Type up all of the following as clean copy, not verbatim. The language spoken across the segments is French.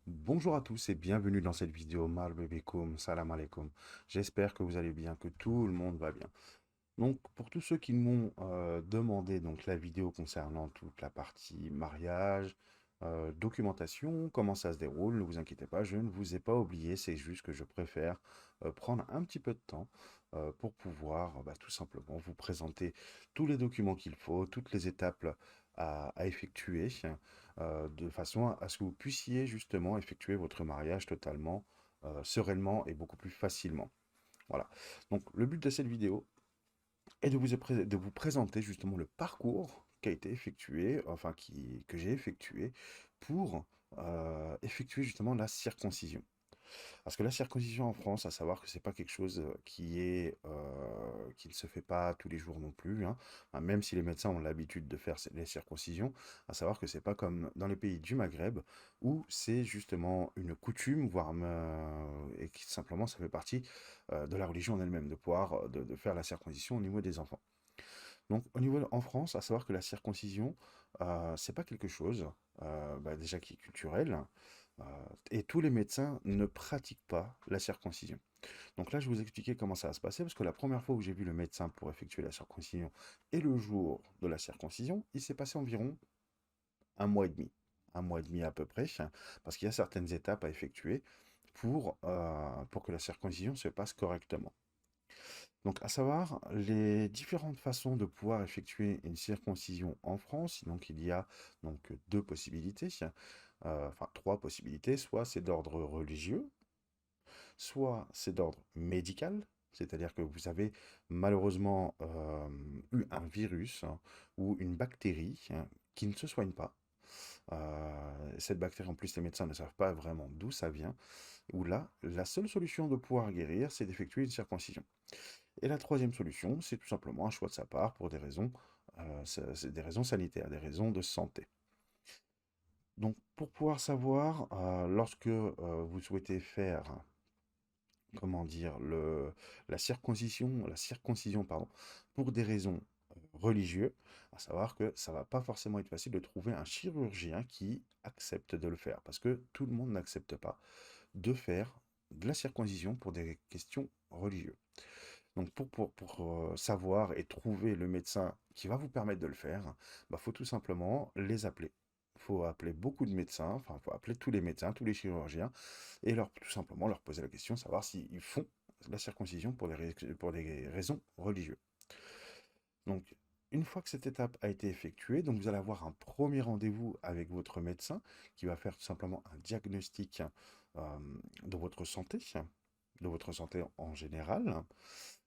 Bonjour à tous et bienvenue dans cette vidéo. Marhaba bikoum, salam alaikum. J'espère que vous allez bien, que tout le monde va bien. Donc, pour tous ceux qui m'ont demandé donc la vidéo concernant toute la partie mariage, documentation, comment ça se déroule, ne vous inquiétez pas, je ne vous ai pas oublié, c'est juste que je préfère prendre un petit peu de temps pour pouvoir tout simplement vous présenter tous les documents qu'il faut, toutes les étapes à effectuer, de façon à ce que vous puissiez justement effectuer votre mariage totalement sereinement et beaucoup plus facilement. Voilà. Donc, le but de cette vidéo, et de vous présenter justement le parcours qui a été effectué, enfin que j'ai effectué pour effectuer justement la circoncision. Parce que la circoncision en France, à savoir que c'est pas quelque chose qui ne se fait pas tous les jours non plus, hein. Enfin, même si les médecins ont l'habitude de faire les circoncisions, à savoir que c'est pas comme dans les pays du Maghreb où c'est justement une coutume, voire et qui simplement ça fait partie de la religion en elle-même de pouvoir de faire la circoncision au niveau des enfants. Donc, au niveau en France, à savoir que la circoncision, c'est pas quelque chose déjà qui est culturel, euh, et tous les médecins ne pratiquent pas la circoncision. Donc là, je vais vous expliquer comment ça va se passer, parce que la première fois où j'ai vu le médecin pour effectuer la circoncision et le jour de la circoncision, il s'est passé environ un mois et demi à peu près, parce qu'il y a certaines étapes à effectuer pour que la circoncision se passe correctement. Donc, à savoir les différentes façons de pouvoir effectuer une circoncision en France. Donc, il y a donc deux possibilités, enfin trois possibilités. Soit c'est d'ordre religieux, soit c'est d'ordre médical, c'est-à-dire que vous avez malheureusement eu un virus ou une bactérie qui ne se soigne pas. Cette bactérie, en plus, les médecins ne savent pas vraiment d'où ça vient. Où là, la seule solution de pouvoir guérir, c'est d'effectuer une circoncision. Et la troisième solution, c'est tout simplement un choix de sa part pour des raisons, c'est des raisons sanitaires, des raisons de santé. Donc, pour pouvoir savoir, lorsque vous souhaitez faire, comment dire, la circoncision, pardon, pour des raisons religieuses, à savoir que ça va pas forcément être facile de trouver un chirurgien qui accepte de le faire, parce que tout le monde n'accepte pas de faire de la circoncision pour des questions religieuses. Donc pour savoir et trouver le médecin qui va vous permettre de le faire, faut tout simplement les appeler. Il faut appeler beaucoup de médecins, enfin, il faut appeler tous les médecins, tous les chirurgiens, et tout simplement leur poser la question, savoir s'ils font la circoncision pour des raisons religieuses. Donc, une fois que cette étape a été effectuée, donc vous allez avoir un premier rendez-vous avec votre médecin qui va faire tout simplement un diagnostic euh, de votre santé en général.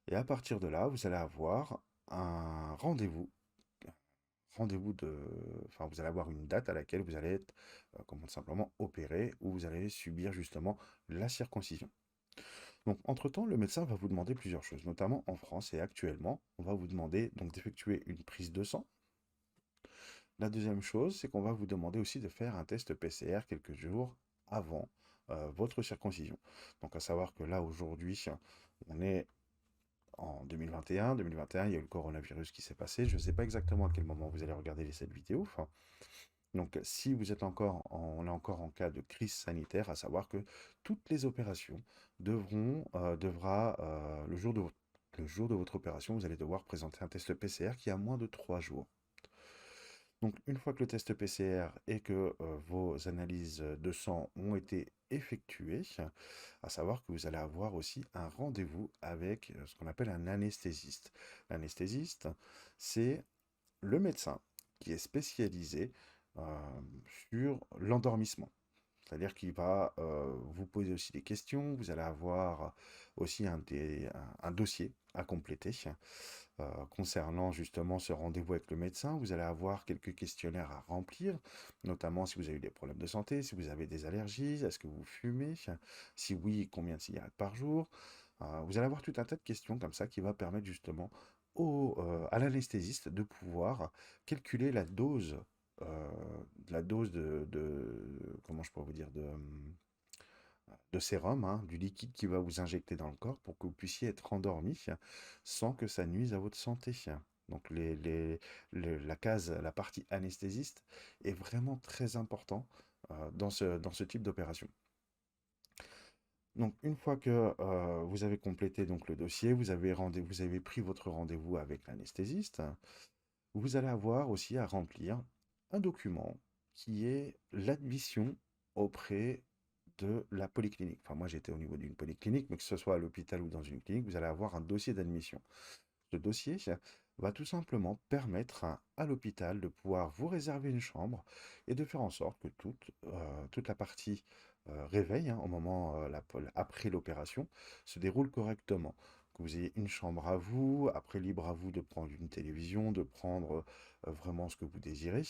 Et à partir de là, vous allez avoir un rendez-vous enfin, vous allez avoir une date à laquelle vous allez être, comment simplement opéré, où vous allez subir justement la circoncision. Donc, entre-temps, le médecin va vous demander plusieurs choses, notamment en France et actuellement, on va vous demander donc d'effectuer une prise de sang. La deuxième chose, c'est qu'on va vous demander aussi de faire un test PCR quelques jours avant votre circoncision. Donc, à savoir que là, aujourd'hui, on est en 2021. 2021, il y a eu le coronavirus qui s'est passé. Je ne sais pas exactement à quel moment vous allez regarder cette vidéo. Enfin, donc, si vous êtes on est encore en cas de crise sanitaire, à savoir que toutes les opérations le jour de votre opération, vous allez devoir présenter un test PCR qui a moins de 3 jours. Donc, une fois que le test PCR et que vos analyses de sang ont été effectuées, à savoir que vous allez avoir aussi un rendez-vous avec ce qu'on appelle un anesthésiste. L'anesthésiste, c'est le médecin qui est spécialisé euh, sur l'endormissement. C'est-à-dire qu'il va vous poser aussi des questions, vous allez avoir aussi un dossier à compléter concernant justement ce rendez-vous avec le médecin. Vous allez avoir quelques questionnaires à remplir, notamment si vous avez eu des problèmes de santé, si vous avez des allergies, est-ce que vous fumez, si oui, combien de cigarettes par jour. Vous allez avoir tout un tas de questions comme ça qui va permettre justement à l'anesthésiste de pouvoir calculer euh, la dose comment je pourrais vous dire, de sérum, hein, du liquide qui va vous injecter dans le corps pour que vous puissiez être endormi sans que ça nuise à votre santé. Donc la partie anesthésiste est vraiment très important dans ce type d'opération. Donc, une fois que vous avez complété donc, le dossier, vous avez pris votre rendez-vous avec l'anesthésiste, vous allez avoir aussi à remplir un document qui est l'admission auprès de la polyclinique. Enfin, moi, j'étais au niveau d'une polyclinique, mais que ce soit à l'hôpital ou dans une clinique, vous allez avoir un dossier d'admission. Ce dossier va tout simplement permettre à l'hôpital de pouvoir vous réserver une chambre et de faire en sorte que toute la partie réveil, hein, au moment après l'opération, se déroule correctement. Que vous ayez une chambre à vous, après libre à vous de prendre une télévision, de prendre vraiment ce que vous désirez.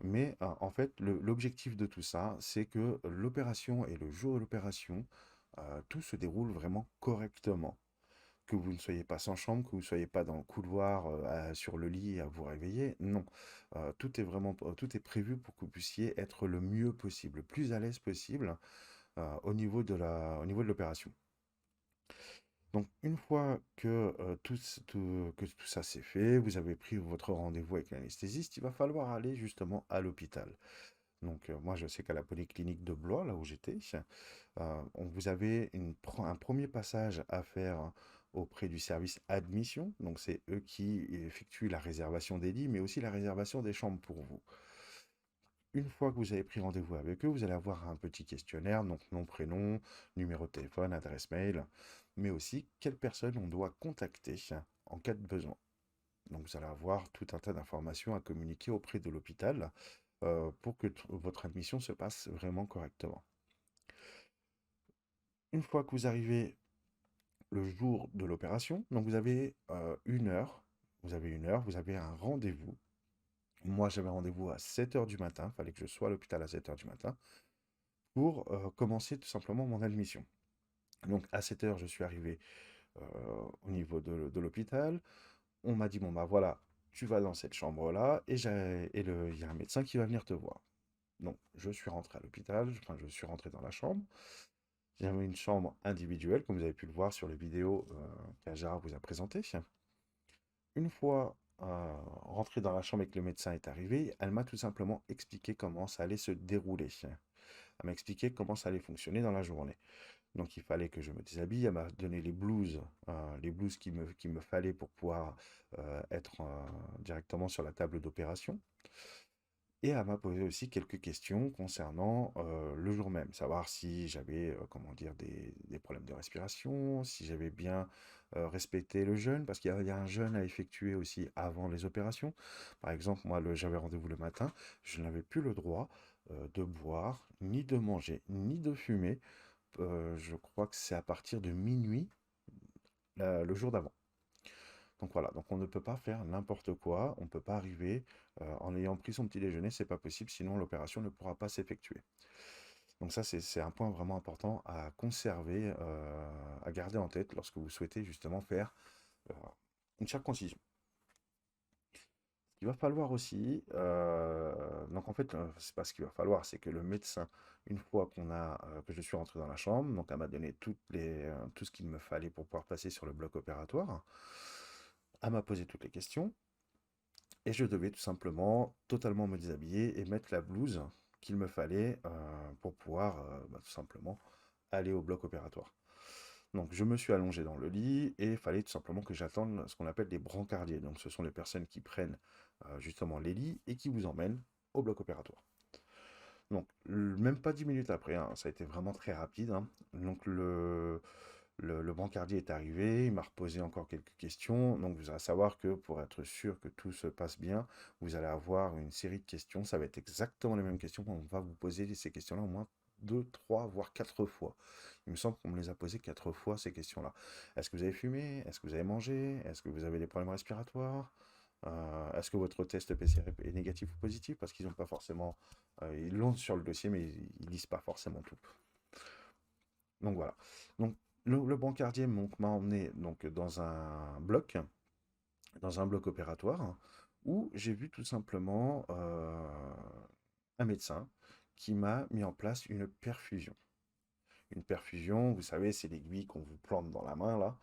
Mais en fait, l'objectif de tout ça, c'est que l'opération et le jour de l'opération, tout se déroule vraiment correctement. Que vous ne soyez pas sans chambre, que vous ne soyez pas dans le couloir, sur le lit à vous réveiller. Non. Tout est prévu pour que vous puissiez être le mieux possible, le plus à l'aise possible, au niveau de l'opération. Donc, une fois que, que tout ça c'est fait, vous avez pris votre rendez-vous avec l'anesthésiste, il va falloir aller justement à l'hôpital. Donc, moi, je sais qu'à la polyclinique de Blois, là où j'étais, vous avez un premier passage à faire auprès du service admission. Donc, c'est eux qui effectuent la réservation des lits, mais aussi la réservation des chambres pour vous. Une fois que vous avez pris rendez-vous avec eux, vous allez avoir un petit questionnaire, donc nom, prénom, numéro de téléphone, adresse mail, mais aussi quelle personne on doit contacter en cas de besoin. Donc, vous allez avoir tout un tas d'informations à communiquer auprès de l'hôpital pour que votre admission se passe vraiment correctement. Une fois que vous arrivez le jour de l'opération, donc vous avez une heure, vous avez un rendez-vous. Moi, j'avais rendez-vous à 7 heures du matin, il fallait que je sois à l'hôpital à 7 heures du matin pour commencer tout simplement mon admission. Donc, à 7 heures, je suis arrivé euh, au niveau de l'hôpital. On m'a dit, bon, bah voilà, tu vas dans cette chambre-là il y a un médecin qui va venir te voir. Donc, je suis rentré à l'hôpital, enfin, je suis rentré dans la chambre. J'avais une chambre individuelle, comme vous avez pu le voir sur les vidéos qu'Ajara vous a présentées. Une fois rentré dans la chambre et que le médecin est arrivé, elle m'a tout simplement expliqué comment ça allait se dérouler. Elle m'a expliqué comment ça allait fonctionner dans la journée. Donc il fallait que je me déshabille. Elle m'a donné les blouses qu'il me fallait pour pouvoir être directement sur la table d'opération. Et elle m'a posé aussi quelques questions concernant le jour même, savoir si j'avais, comment dire, des problèmes de respiration, si j'avais bien respecté le jeûne, parce qu'il y a un jeûne à effectuer aussi avant les opérations. Par exemple, moi, j'avais rendez-vous le matin, je n'avais plus le droit de boire, ni de manger, ni de fumer. Je crois que c'est à partir de minuit, le jour d'avant. Donc voilà, donc on ne peut pas faire n'importe quoi, on ne peut pas arriver en ayant pris son petit déjeuner, c'est pas possible, sinon l'opération ne pourra pas s'effectuer. Donc ça, c'est un point vraiment important à conserver, à garder en tête lorsque vous souhaitez justement faire euh, une circoncision. Ce qu'il va falloir aussi, donc en fait, c'est pas ce qu'il va falloir, c'est que le médecin, une fois que je suis rentré dans la chambre, donc elle m'a donné tout ce qu'il me fallait pour pouvoir passer sur le bloc opératoire, elle m'a posé toutes les questions. Et je devais tout simplement totalement me déshabiller et mettre la blouse qu'il me fallait pour pouvoir tout simplement aller au bloc opératoire. Donc je me suis allongé dans le lit et il fallait tout simplement que j'attende ce qu'on appelle des brancardiers. Donc ce sont les personnes qui prennent justement les lits et qui vous emmènent au bloc opératoire. Donc même pas 10 minutes après, hein, ça a été vraiment très rapide, hein. Donc le brancardier est arrivé, il m'a reposé encore quelques questions. Donc, vous allez savoir que pour être sûr que tout se passe bien, vous allez avoir une série de questions. Ça va être exactement les mêmes questions. On va vous poser ces questions-là au moins 2, 3, voire 4 fois. Il me semble qu'on me les a posées 4 fois, ces questions-là. Est-ce que vous avez fumé? Est-ce que vous avez mangé? Est-ce que vous avez des problèmes respiratoires? Est-ce que votre test PCR est négatif ou positif? Parce qu'ils n'ont pas forcément... ils l'ont sur le dossier, mais ils lisent pas forcément tout. Donc voilà. Donc le brancardier m'a emmené donc dans un bloc opératoire, où j'ai vu tout simplement un médecin qui m'a mis en place une perfusion. Une perfusion, vous savez, c'est l'aiguille qu'on vous plante dans la main là,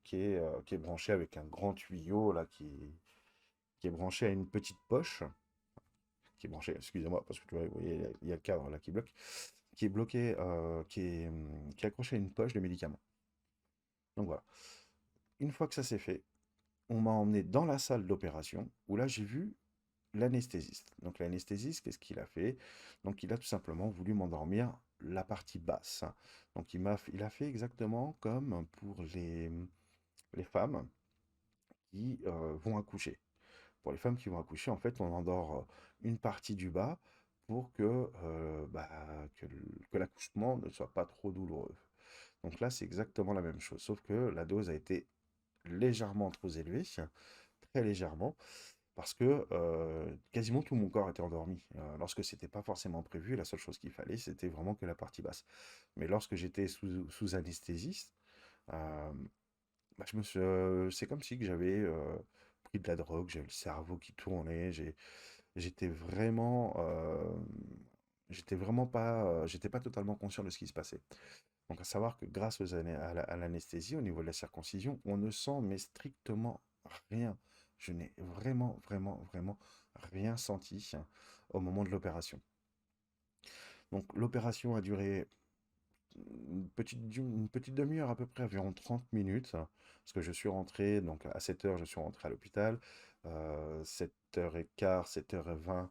qui est branchée avec un grand tuyau là qui est branché à une petite poche. qui est branché, excusez-moi, parce que tu vois, vous voyez, il y a le cadre là qui bloque, qui est bloqué, qui est accroché à une poche de médicaments. Donc voilà. Une fois que ça s'est fait, on m'a emmené dans la salle d'opération où là j'ai vu l'anesthésiste. Donc l'anesthésiste, qu'est-ce qu'il a fait? Donc il a tout simplement voulu m'endormir la partie basse. Donc il a fait exactement comme pour les femmes qui vont accoucher. Pour les femmes qui vont accoucher, en fait, on endort une partie du bas pour bah, que, que l'accouchement ne soit pas trop douloureux. Donc là, c'est exactement la même chose, sauf que la dose a été légèrement trop élevée, très légèrement, parce que quasiment tout mon corps était endormi. Lorsque c'était pas forcément prévu, la seule chose qu'il fallait, c'était vraiment que la partie basse. Mais lorsque j'étais sous anesthésiste, euh, bah, c'est comme si que j'avais pris de la drogue, j'avais le cerveau qui tournait, j'étais vraiment, j'étais pas totalement conscient de ce qui se passait. Donc à savoir que grâce à l'anesthésie, au niveau de la circoncision, on ne sent mais strictement rien. Je n'ai vraiment rien senti au moment de l'opération. Donc l'opération a duré une petite demi-heure à peu près, environ 30 minutes, parce que je suis rentré, donc à 7 heures, je suis rentré à l'hôpital, 7h15, 7h20,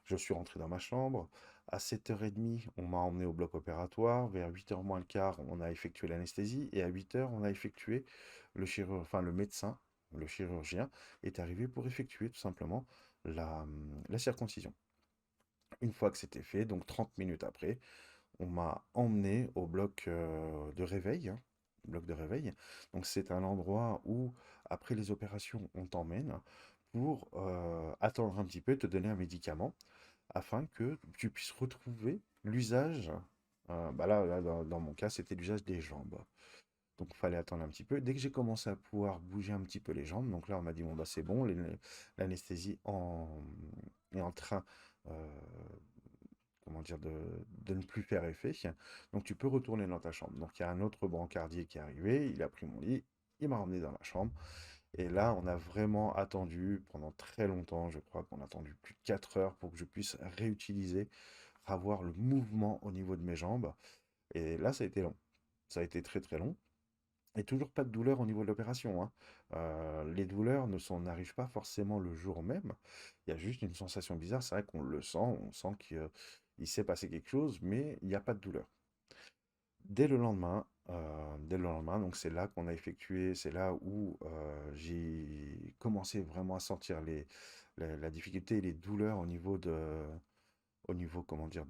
je suis rentré dans ma chambre, à 7h30, on m'a emmené au bloc opératoire, vers 8h moins le quart, on a effectué l'anesthésie, et à 8h, on a effectué le médecin, le chirurgien, est arrivé pour effectuer tout simplement la circoncision. Une fois que c'était fait, donc 30 minutes après, on m'a emmené au bloc de réveil, hein, bloc de réveil. Donc c'est un endroit où, après les opérations, on t'emmène pour attendre un petit peu, te donner un médicament, afin que tu puisses retrouver l'usage. Bah là, dans mon cas, c'était l'usage des jambes. Donc il fallait attendre un petit peu. Dès que j'ai commencé à pouvoir bouger un petit peu les jambes, donc là on m'a dit bon bah c'est bon, l'anesthésie est en train euh, comment dire, de ne plus faire effet. Donc tu peux retourner dans ta chambre. Donc il y a un autre brancardier qui est arrivé, il a pris mon lit, il m'a ramené dans la chambre. Et là, on a vraiment attendu pendant très longtemps. Je crois qu'on a attendu plus de 4 heures pour que je puisse réutiliser, avoir le mouvement au niveau de mes jambes. Et là, ça a été long. Ça a été très très long. Et toujours pas de douleur au niveau de l'opération, hein. Les douleurs n'arrivent pas forcément le jour même. Il y a juste une sensation bizarre. C'est vrai qu'on le sent, on sent qu'il s'est passé quelque chose, mais il n'y a pas de douleur. Dès le lendemain, donc c'est là qu'on a effectué, c'est là où j'ai commencé vraiment à sentir la difficulté et les douleurs au niveau, comment dire,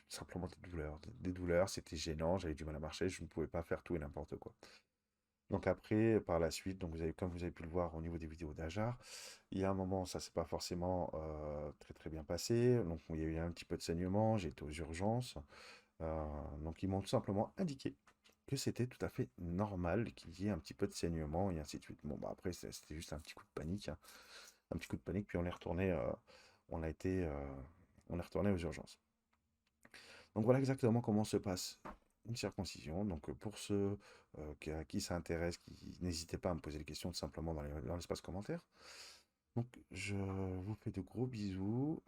simplement des douleurs. Des douleurs, c'était gênant, j'avais du mal à marcher, je ne pouvais pas faire tout et n'importe quoi. Donc après, par la suite, donc comme vous avez pu le voir au niveau des vidéos d'Ajar, il y a un moment, ça s'est pas forcément très très bien passé. Donc il y a eu un petit peu de saignement, j'ai été aux urgences. Donc ils m'ont tout simplement indiqué que c'était tout à fait normal qu'il y ait un petit peu de saignement et ainsi de suite. Bon bah après c'était juste un petit coup de panique, hein. Un petit coup de panique, puis on est retourné, on a été, on est retourné aux urgences. Donc voilà exactement comment se passe une circoncision. Donc pour ceux à qui ça intéresse, n'hésitez pas à me poser des questions tout simplement dans l'espace commentaire. Donc je vous fais de gros bisous.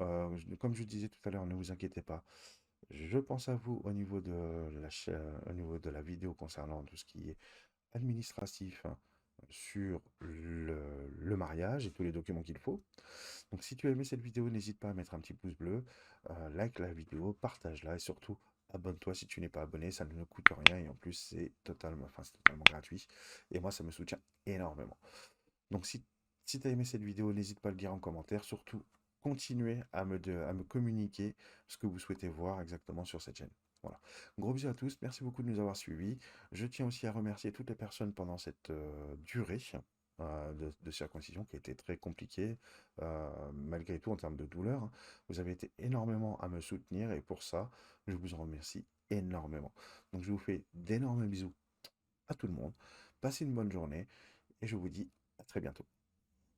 Comme je disais tout à l'heure, ne vous inquiétez pas. Je pense à vous au niveau de au niveau de la vidéo concernant tout ce qui est administratif, hein, sur le mariage et tous les documents qu'il faut. Donc si tu as aimé cette vidéo, n'hésite pas à mettre un petit pouce bleu, like la vidéo, partage-la et surtout abonne-toi si tu n'es pas abonné, ça ne me coûte rien et en plus c'est totalement gratuit et moi ça me soutient énormément. Donc si tu as aimé cette vidéo, n'hésite pas à le dire en commentaire, surtout continuez à me communiquer ce que vous souhaitez voir exactement sur cette chaîne. Voilà. Gros bisous à tous, merci beaucoup de nous avoir suivis. Je tiens aussi à remercier toutes les personnes pendant cette durée de circoncision qui a été très compliquée, malgré tout en termes de douleur, hein. Vous avez été énormément à me soutenir et pour ça, je vous en remercie énormément. Donc je vous fais d'énormes bisous à tout le monde. Passez une bonne journée et je vous dis à très bientôt.